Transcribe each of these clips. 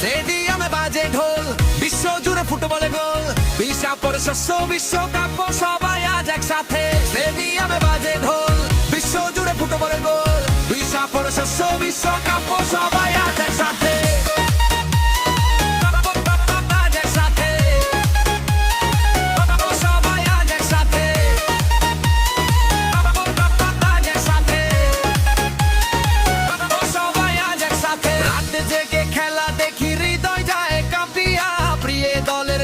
স্টেডিয়ামে বাজে ঢোল, বিশ্ব জুড়ে ফুটবলে গোল। বিশাপর শস্য বিশ্বকাপ সবাই আজ একসাথে। স্টেডিয়ামে বাজে ঢোল, বিশ্ব জুড়ে ফুটবলে গোল। বিশাপর শস্য বিশ্বকাপ সবাই আজ একসাথে।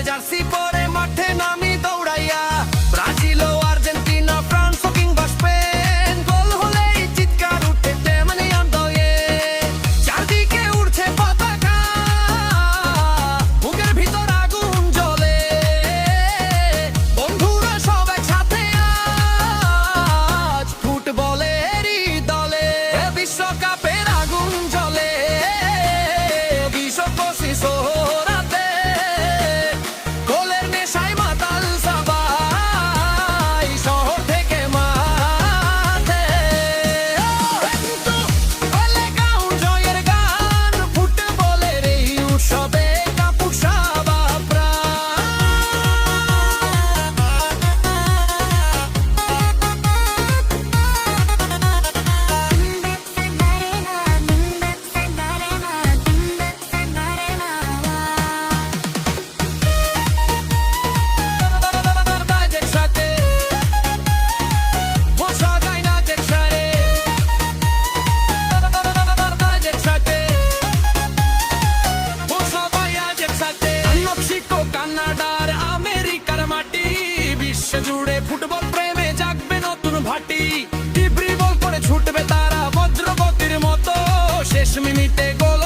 জার্সি পরে মাঠে নামি দৌড়াইয়া, ব্রাজিল ও আর্জেন্টিনা ফ্রান্স ও কিংবা স্পেন, গোল হলেই চিৎকার উঠে তেমনি আন্দোলে। চারদিকে উড়ছে পতাকা, বুকের ভিতর আগুন জ্বলে। বন্ধুরা সব একসাথে আজ ফুটবলেরই দলে। বিশ্বকাপের আগুন জ্বলে বিশ্বকোষী শহরাতে। কানাডার আমেরিকার মাটি, বিশ্ব জুড়ে ফুটবল প্রেমে জাগবে নতুন ভাটি। টিপ্রি বল করে ছুটবে তারা বজ্রগতির মতো, শেষ মিনিটে গোল